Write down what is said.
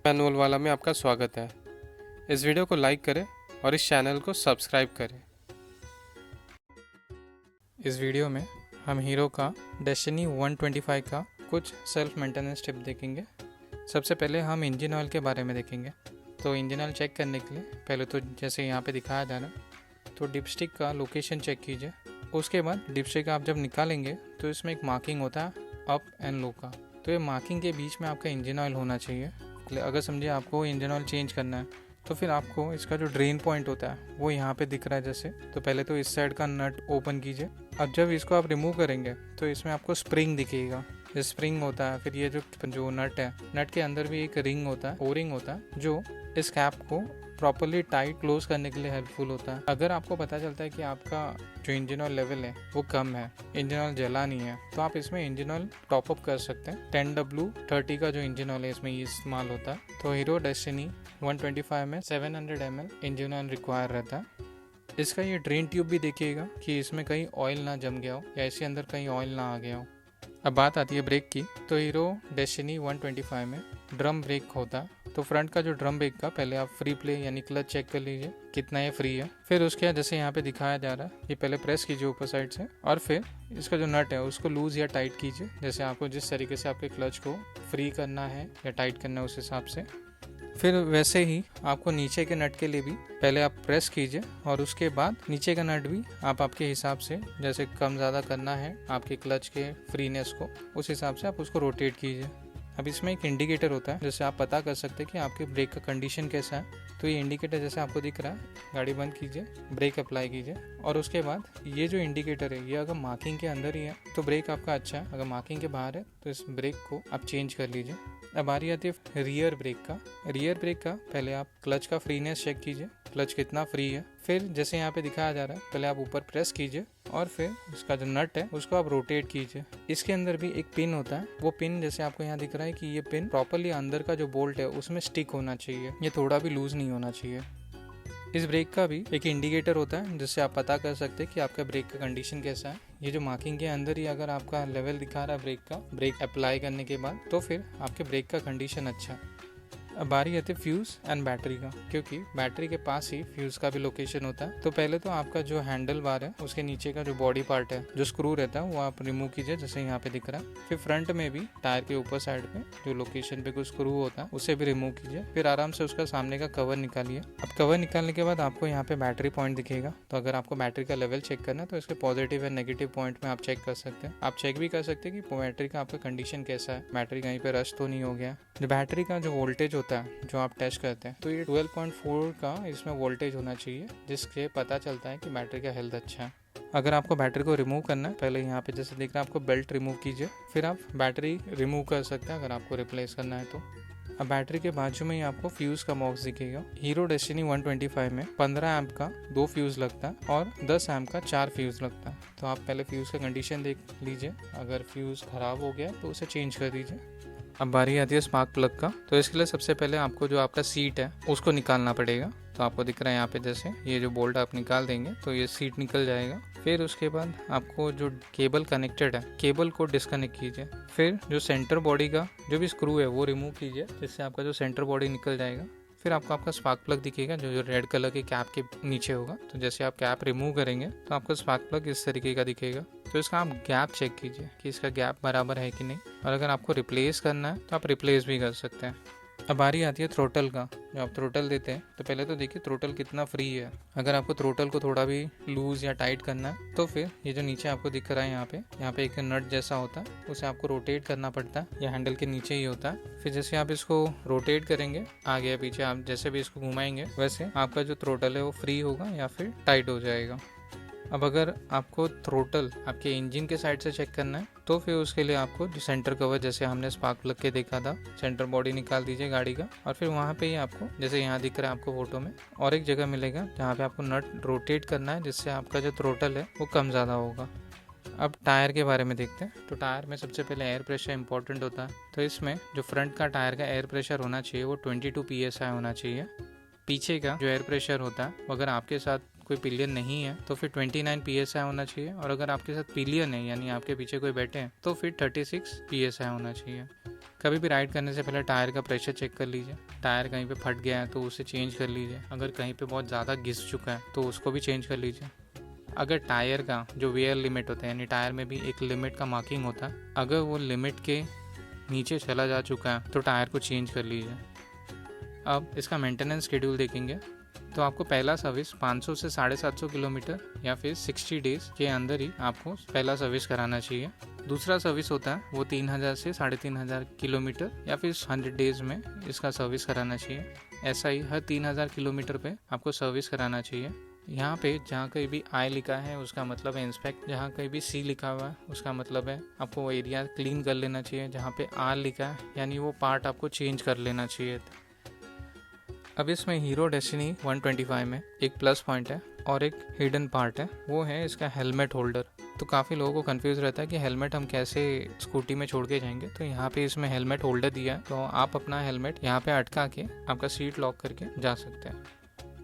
Manual वाला में आपका स्वागत है। इस वीडियो को लाइक करें और इस चैनल को सब्सक्राइब करें। इस वीडियो में हम हीरो का डेस्टिनी 125 का कुछ सेल्फ मेंटेनेंस टिप देखेंगे। सबसे पहले हम इंजन ऑयल के बारे में देखेंगे। तो इंजन ऑयल चेक करने के लिए पहले तो जैसे यहाँ पे दिखाया जा रहा है तो डिपस्टिक का लोकेशन चेक कीजिए। उसके बाद डिपस्टिक आप जब निकालेंगे तो इसमें एक मार्किंग होता है अप एंड लो का। तो ये मार्किंग के बीच में आपका इंजन ऑयल होना चाहिए। अगर समझिए आपको इंजन ऑयल चेंज करना है तो फिर आपको इसका जो ड्रेन पॉइंट होता है वो यहाँ पे दिख रहा है जैसे। तो पहले तो इस साइड का नट ओपन कीजिए। अब जब इसको आप रिमूव करेंगे तो इसमें आपको स्प्रिंग दिखेगा। ये स्प्रिंग होता है। फिर ये जो नट है, नट के अंदर भी एक रिंग होता है, ओ रिंग होता है, जो इस कैप को प्रॉपरली टाइट क्लोज करने के लिए हेल्पफुल होता है। अगर आपको पता चलता है कि आपका जो इंजन ऑयल लेवल है वो कम है, इंजन ऑयल जला नहीं है, तो आप इसमें इंजन ऑयल टॉप अप कर सकते हैं। 10W30 का जो इंजन ऑयल है इसमें ये इस्तेमाल होता है। तो हीरो डेस्टिनी 125 में 700 ml इंजन ऑयल रिक्वायर रहता है। इसका ये ड्रेन ट्यूब भी देखिएगा कि इसमें कहीं ऑयल ना जम गया हो या इसके अंदर कहीं ऑयल ना आ गया हो। अब बात आती है ब्रेक की। तो हीरो डेस्टिनी 125 में ड्रम ब्रेक होता है। तो फ्रंट का जो ड्रम ब्रेक का पहले आप फ्री प्ले यानी क्लच चेक कर लीजिए कितना ये फ्री है। फिर उसके बाद जैसे यहाँ पे दिखाया जा रहा है ये पहले प्रेस कीजिए ऊपर साइड से और फिर इसका जो नट है उसको लूज या टाइट कीजिए। जैसे आपको जिस तरीके से आपके क्लच को फ्री करना है या टाइट करना है उस हिसाब से। फिर वैसे ही आपको नीचे के नट के लिए भी पहले आप प्रेस कीजिए और उसके बाद नीचे का नट भी आप आपके हिसाब से जैसे कम ज़्यादा करना है आपके क्लच के फ्रीनेस को, उस हिसाब से आप उसको रोटेट कीजिए। अब इसमें एक इंडिकेटर होता है जिससे आप पता कर सकते हैं कि आपके ब्रेक का कंडीशन कैसा है। तो ये इंडिकेटर जैसे आपको दिख रहा है, गाड़ी बंद कीजिए, ब्रेक अप्लाई कीजिए और उसके बाद ये जो इंडिकेटर है ये अगर मार्किंग के अंदर ही है तो ब्रेक आपका अच्छा है, अगर मार्किंग के बाहर है तो इस ब्रेक को आप चेंज कर लीजिए। अब बारी आती है रियर ब्रेक का। रियर ब्रेक का पहले आप क्लच का फ्रीनेस चेक कीजिए, क्लच कितना फ्री है। फिर जैसे यहाँ पे दिखाया जा रहा है पहले आप ऊपर प्रेस कीजिए और फिर इसका जो नट है उसको आप रोटेट कीजिए। इसके अंदर भी एक पिन होता है, वो पिन जैसे आपको यहाँ दिख रहा है कि ये पिन प्रॉपरली अंदर का जो बोल्ट है उसमें स्टिक होना चाहिए, ये थोड़ा भी लूज नहीं होना चाहिए। इस ब्रेक का भी एक इंडिकेटर होता है जिससे आप पता कर सकते हैं कि आपका ब्रेक का कंडीशन कैसा है। ये जो मार्किंग के अंदर ही अगर आपका लेवल दिखा रहा है ब्रेक का, ब्रेक अप्लाई करने के बाद, तो फिर आपके ब्रेक का कंडीशन अच्छा है। अब बारी आती है फ्यूज़ एंड बैटरी का, क्योंकि बैटरी के पास ही फ्यूज़ का भी लोकेशन होता है। तो पहले तो आपका जो हैंडल बार है उसके नीचे का जो बॉडी पार्ट है, जो स्क्रू रहता है, वो आप रिमूव कीजिए जैसे यहाँ पे दिख रहा है। फिर फ्रंट में भी टायर के ऊपर साइड पे जो लोकेशन पे कुछ स्क्रू होता है उसे भी रिमूव कीजिए। फिर आराम से उसका सामने का कवर निकालिए। अब कवर निकालने के बाद आपको यहाँ पे बैटरी पॉइंट दिखेगा। तो अगर आपको बैटरी का लेवल चेक करना है तो इसके पॉजिटिव एंड नेगेटिव पॉइंट में आप चेक कर सकते हैं। आप चेक भी कर सकते हैं कि बैटरी का आपका कंडीशन कैसा है, बैटरी कहीं पे रश तो नहीं हो गया। जो बैटरी का जो वोल्टेज होता है जो आप टेस्ट करते हैं तो ये 12.4 का इसमें वोल्टेज होना चाहिए, जिससे पता चलता है कि बैटरी का हेल्थ अच्छा है। अगर आपको बैटरी को रिमूव करना है पहले यहाँ पे जैसे दिख रहा है आपको बेल्ट रिमूव कीजिए, फिर आप बैटरी रिमूव कर सकते हैं अगर आपको रिप्लेस करना है तो। अब बैटरी के बाजू में ही आपको फ्यूज़ का बॉक्स दिखेगा। हीरो डेस्टिनी 125 में 15 एम्प का 2 फ्यूज़ लगता है और 10 एम्प का 4 फ्यूज़ लगता है। तो आप पहले फ्यूज़ का कंडीशन देख लीजिए, अगर फ्यूज़ खराब हो गया तो उसे चेंज कर दीजिए। अब बारी आती है स्पार्क प्लग का। तो इसके लिए सबसे पहले आपको जो आपका सीट है उसको निकालना पड़ेगा। तो आपको दिख रहा है यहाँ पे जैसे ये जो बोल्ट आप निकाल देंगे तो ये सीट निकल जाएगा। फिर उसके बाद आपको जो केबल कनेक्टेड है, केबल को डिस्कनेक्ट कीजिए। फिर जो सेंटर बॉडी का जो भी स्क्रू है वो रिमूव कीजिए, जिससे आपका जो सेंटर बॉडी निकल जाएगा। फिर आपको आपका स्पार्क प्लग दिखेगा जो रेड कलर के कैप के नीचे होगा। तो जैसे आप कैप रिमूव करेंगे तो आपका स्पार्क प्लग इस तरीके का दिखेगा। तो इसका आप गैप चेक कीजिए कि इसका गैप बराबर है कि नहीं, और अगर आपको रिप्लेस करना है तो आप रिप्लेस भी कर सकते हैं। अब बारी आती है थ्रोटल का। जो आप थ्रोटल देते हैं तो पहले तो देखिए थ्रोटल कितना फ्री है। अगर आपको थ्रोटल को थोड़ा भी लूज या टाइट करना है तो फिर ये जो नीचे आपको दिख रहा है यहाँ पे एक नट जैसा होता है, उसे आपको रोटेट करना पड़ता है। यह हैंडल के नीचे ही होता है। फिर जैसे आप इसको रोटेट करेंगे आगे या पीछे, आप जैसे भी इसको घुमाएंगे वैसे आपका जो थ्रोटल है वो फ्री होगा या फिर टाइट हो जाएगा। अब अगर आपको थ्रोटल आपके इंजन के साइड से चेक करना है तो फिर उसके लिए आपको जो सेंटर कवर जैसे हमने स्पार्क प्लग के देखा था, सेंटर बॉडी निकाल दीजिए गाड़ी का और फिर वहाँ पे ही आपको जैसे यहाँ दिख रहा है आपको फोटो में और एक जगह मिलेगा जहाँ पे आपको नट रोटेट करना है, जिससे आपका जो थ्रोटल है वो कम ज़्यादा होगा। अब टायर के बारे में देखते हैं। तो टायर में सबसे पहले एयर प्रेशर इंपॉर्टेंट होता है। तो इसमें जो फ्रंट का टायर का एयर प्रेशर होना चाहिए वो 22 PSI होना चाहिए। पीछे का जो एयर प्रेशर होता है अगर आपके साथ कोई पिलियन नहीं है तो फिर 29 PSI होना चाहिए, और अगर आपके साथ पिलियन है यानी आपके पीछे कोई बैठे हैं तो फिर 36 PSI होना चाहिए। कभी भी राइड करने से पहले टायर का प्रेशर चेक कर लीजिए। टायर कहीं पे फट गया है तो उसे चेंज कर लीजिए। अगर कहीं पे बहुत ज़्यादा घिस चुका है तो उसको भी चेंज कर लीजिए। अगर टायर का जो वेयर लिमिट होता है, यानी टायर में भी एक लिमिट का मार्किंग होता है, अगर वो लिमिट के नीचे चला जा चुका है तो टायर को चेंज कर लीजिए। अब इसका मेंटेनेंस शेड्यूल देखेंगे तो आपको पहला सर्विस 500 से 750 किलोमीटर या फिर 60 डेज के अंदर ही आपको पहला सर्विस कराना चाहिए। दूसरा सर्विस होता है वो 3000 से 3500 किलोमीटर या फिर 100 डेज में इसका सर्विस कराना चाहिए। ऐसा ही हर 3000 किलोमीटर पे आपको सर्विस कराना चाहिए। यहाँ पे जहाँ कहीं भी आई लिखा है उसका मतलब है इंस्पेक्ट, जहाँ कहीं भी सी लिखा हुआ है उसका मतलब है आपको वो एरिया क्लीन कर लेना चाहिए। जहाँ पे आर लिखा है यानी वो पार्ट आपको चेंज कर लेना चाहिए। अब इसमें हीरो डेस्टिनी 125 में एक प्लस पॉइंट है और एक हिडन पार्ट है, वो है इसका हेलमेट होल्डर। तो काफ़ी लोगों को कंफ्यूज रहता है कि हेलमेट हम कैसे स्कूटी में छोड़ के जाएंगे। तो यहाँ पे इसमें हेलमेट होल्डर दिया है, तो आप अपना हेलमेट यहाँ पे अटका के आपका सीट लॉक करके जा सकते हैं।